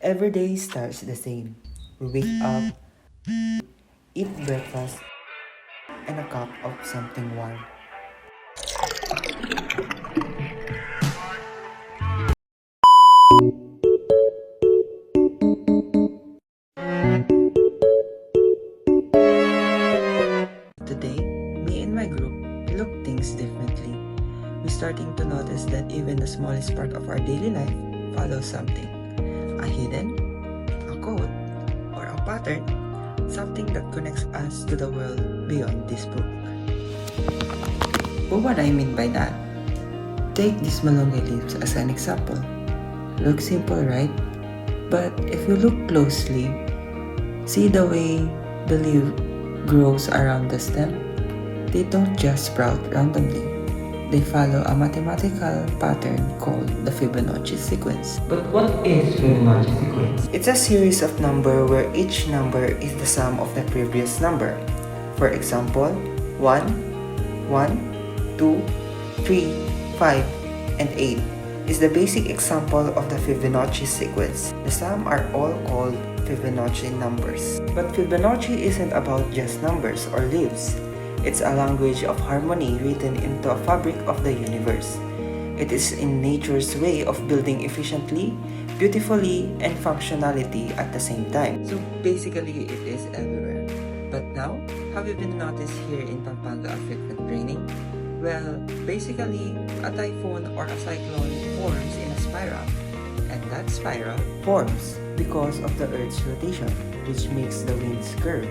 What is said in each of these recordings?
Every day starts the same. We wake up, eat breakfast, and a cup of something warm. Today, me and my group look things differently. We're starting to notice that even the smallest part of our daily life follows something. A hidden, a code, or a pattern, something that connects us to the world beyond this book. But what I mean by that, take these malunggay leaves as an example. Looks simple, right? But if you look closely, see the way the leaf grows around the stem? They don't just sprout randomly. They follow a mathematical pattern called the Fibonacci sequence. But what is Fibonacci sequence? It's a series of numbers where each number is the sum of the previous number. For example, 1, 1, 2, 3, 5, and 8 is the basic example of the Fibonacci sequence. The sum are all called Fibonacci numbers. But Fibonacci isn't about just numbers or leaves. It's a language of harmony written into a fabric of the universe. It is in nature's way of building efficiently, beautifully, and functionality at the same time. So basically, it is everywhere. But now, have you been noticed here in Pampanga a frequent raining? Well, basically, a typhoon or a cyclone forms in a spiral. And that spiral forms because of the Earth's rotation, which makes the winds curve.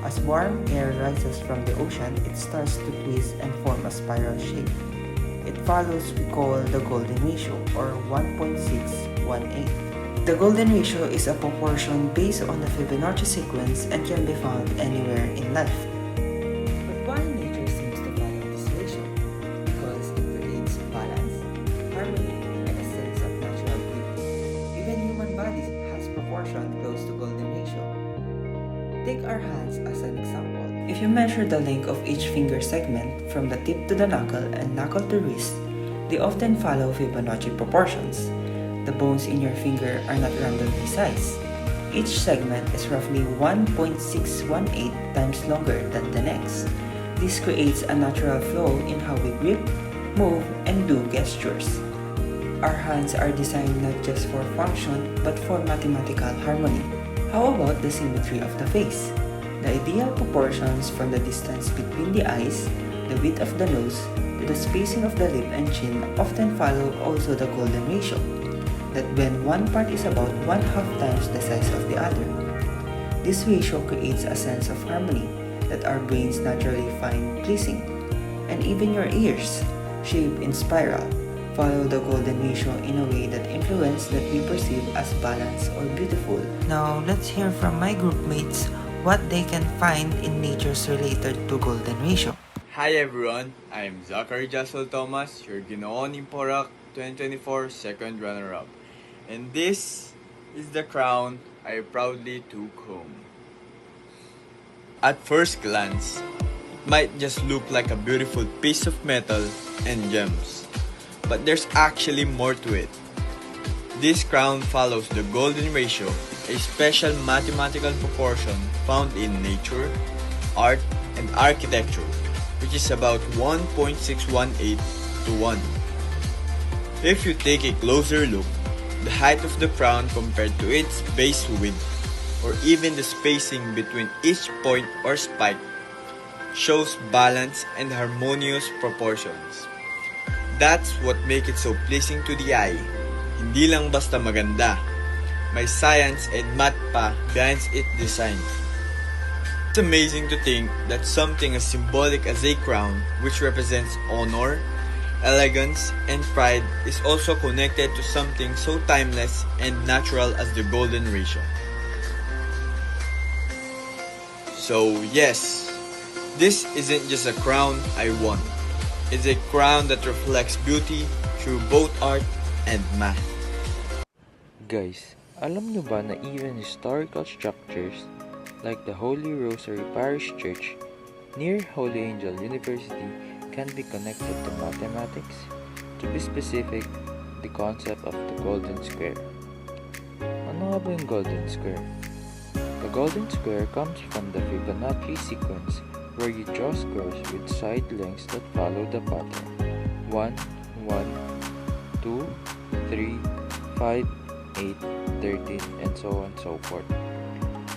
As warm air rises from the ocean, it starts to freeze and form a spiral shape. It follows we call the golden ratio, or 1.618. The golden ratio is a proportion based on the Fibonacci sequence and can be found anywhere in life. But why nature seems to follow this ratio? Because it creates balance, harmony, and a sense of natural beauty. Even human bodies has proportion close to golden ratio. Take our hands as an example. If you measure the length of each finger segment from the tip to the knuckle and knuckle to wrist, they often follow Fibonacci proportions. The bones in your finger are not randomly sized. Each segment is roughly 1.618 times longer than the next. This creates a natural flow in how we grip, move, and do gestures. Our hands are designed not just for function but for mathematical harmony. How about the symmetry of the face? The ideal proportions from the distance between the eyes, the width of the nose, to the spacing of the lip and chin often follow also the golden ratio, that when one part is about 1/2 times the size of the other. This ratio creates a sense of harmony that our brains naturally find pleasing. And even your ears, shaped in spiral, follow the golden ratio in a way that influence that we perceive as balanced or beautiful. Now, let's hear from my group mates what they can find in nature's related to golden ratio. Hi everyone, I'm Zachary Jasol Thomas, your Ginoon Imporak 2024 second runner-up. And this is the crown I proudly took home. At first glance, it might just look like a beautiful piece of metal and gems. But there's actually more to it. This crown follows the golden ratio, a special mathematical proportion found in nature, art, and architecture, which is about 1.618 to 1. If you take a closer look, the height of the crown compared to its base width, or even the spacing between each point or spike, shows balance and harmonious proportions. That's what makes it so pleasing to the eye. Hindi lang basta maganda. May science and math pa behind its design. It's amazing to think that something as symbolic as a crown, which represents honor, elegance, and pride, is also connected to something so timeless and natural as the golden ratio. So yes, this isn't just a crown I want. It's a crown that reflects beauty through both art and math. Guys, alam nyo ba na even historical structures like the Holy Rosary Parish Church near Holy Angel University can be connected to mathematics? To be specific, the concept of the golden square. Ano nga ba yung golden square? The golden square comes from the Fibonacci sequence where you draw squares with side lengths that follow the pattern 1, 1, 2, 3, 5, 8, 13, and so on and so forth.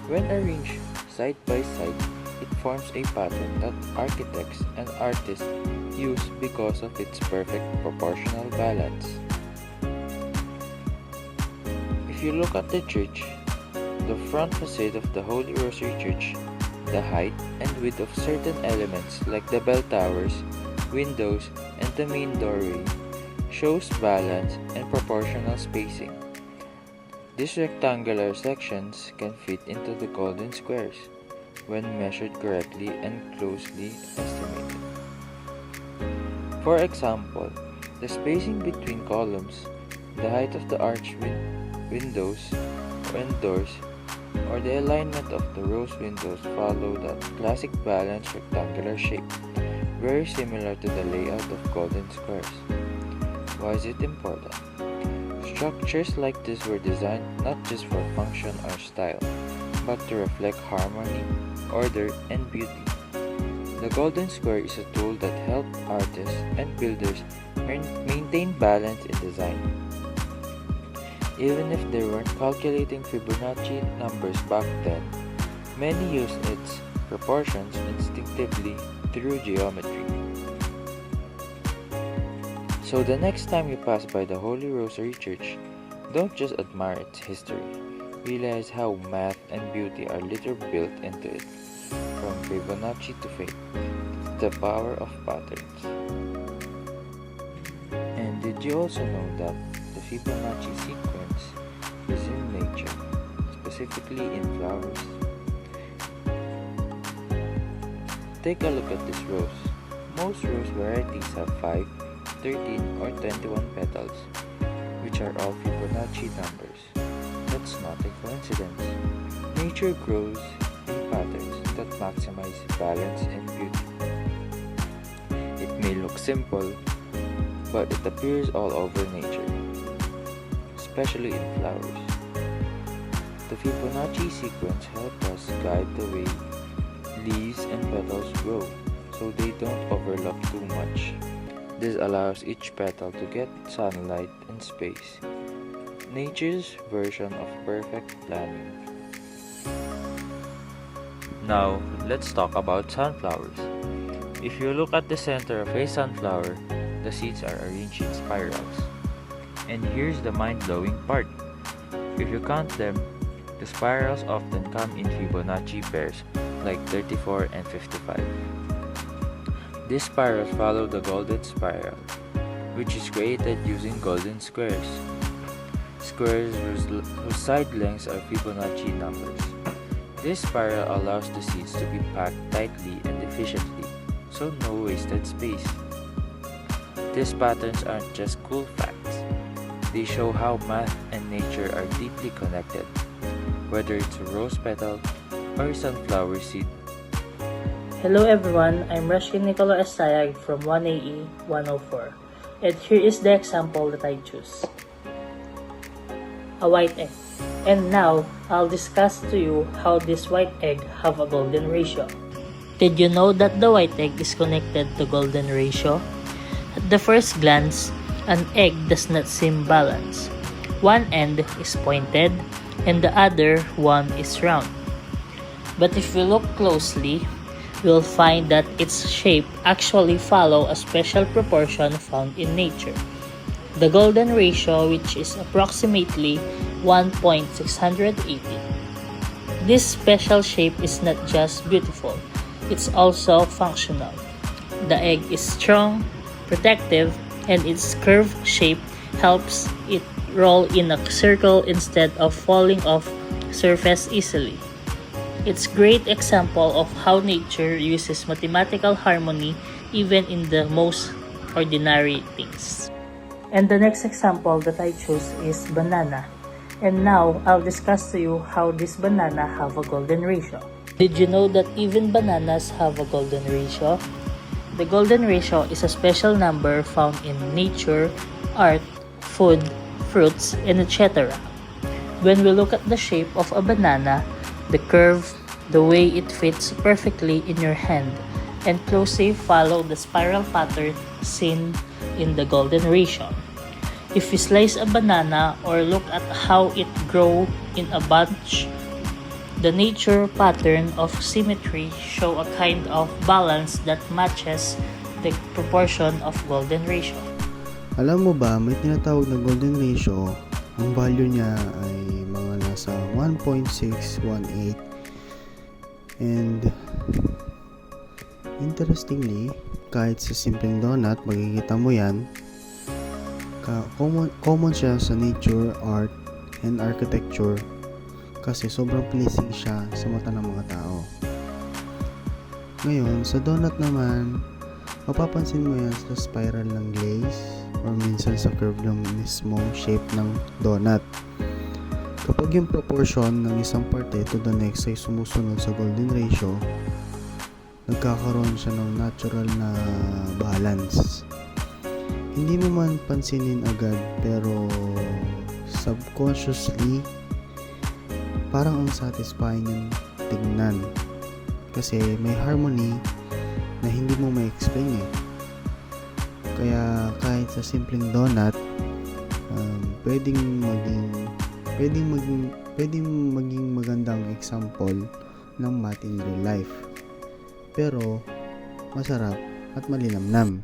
When arranged side by side, it forms a pattern that architects and artists use because of its perfect proportional balance. If you look at the church, the front facade of the Holy Rosary Church, the height and width of certain elements like the bell towers, windows, and the main doorway shows balance and proportional spacing. These rectangular sections can fit into the golden squares when measured correctly and closely estimated. For example, the spacing between columns, the height of the arch windows and doors, or the alignment of the rose windows follow that classic balanced rectangular shape, very similar to the layout of golden squares. Why is it important? Structures like this were designed not just for function or style, but to reflect harmony, order, and beauty. The golden square is a tool that helped artists and builders maintain balance in design. Even if they weren't calculating Fibonacci numbers back then, many used its proportions instinctively through geometry. So the next time you pass by the Holy Rosary Church, don't just admire its history, realize how math and beauty are literally built into it. From Fibonacci to faith, the power of patterns. And did you also know that the Fibonacci sequence is in nature, specifically in flowers? Take a look at this rose. Most rose varieties have 5, 13, or 21 petals, which are all Fibonacci numbers. That's not a coincidence. Nature grows in patterns that maximize balance and beauty. It may look simple, but it appears all over nature, especially in flowers. The Fibonacci sequence helps us guide the way leaves and petals grow so they don't overlap too much. This allows each petal to get sunlight and space. Nature's version of perfect planning. Now, let's talk about sunflowers. If you look at the center of a sunflower, the seeds are arranged in spirals. And here's the mind-blowing part. If you count them, the spirals often come in Fibonacci pairs like 34 and 55. These spirals follow the golden spiral, which is created using golden squares. Squares whose side lengths are Fibonacci numbers. This spiral allows the seeds to be packed tightly and efficiently, so no wasted space. These patterns aren't just cool facts. They show how math and nature are deeply connected, whether it's a rose petal or a sunflower seed. Hello everyone, I'm Rashkin Nicolo Estayag from 1AE 104, and here is the example that I choose. A white egg. And now, I'll discuss to you how this white egg have a golden ratio. Did you know that the white egg is connected to golden ratio? At the first glance, an egg does not seem balanced. One end is pointed and the other one is round. But if you look closely, you'll find that its shape actually follow a special proportion found in nature. The golden ratio, which is approximately 1.680. This special shape is not just beautiful, it's also functional. The egg is strong, protective, and its curved shape helps it roll in a circle instead of falling off surface easily. It's a great example of how nature uses mathematical harmony even in the most ordinary things. And the next example that I choose is banana. And now, I'll discuss to you how this banana have a golden ratio. Did you know that even bananas have a golden ratio? The golden ratio is a special number found in nature, art, food, fruits, and etc. When we look at the shape of a banana, the curve, the way it fits perfectly in your hand, and closely follow the spiral pattern seen in the golden ratio. If we slice a banana or look at how it grows in a bunch, the nature pattern of symmetry show a kind of balance that matches the proportion of golden ratio. Alam mo ba, may tinatawag na golden ratio. Ang value niya ay mga nasa 1.618. And interestingly, kahit sa simpleng donut, makikita mo yan, common siya sa nature, art, and architecture kasi sobrang pleasing siya sa mata ng mga tao. Ngayon, sa donut naman, mapapansin mo yan sa spiral ng glaze or minsan sa curve ng mismong shape ng donut. Kapag yung proportion ng isang parte to the next ay sumusunod sa golden ratio, nagkakaroon siya ng natural na balance. Hindi mo man pansinin agad pero subconsciously parang ang satisfying yung tingnan kasi may harmony na hindi mo ma-explain eh. Kaya kahit sa simpleng donut, pwedeng maging magandang example ng math in real life. Pero masarap at malinamnam.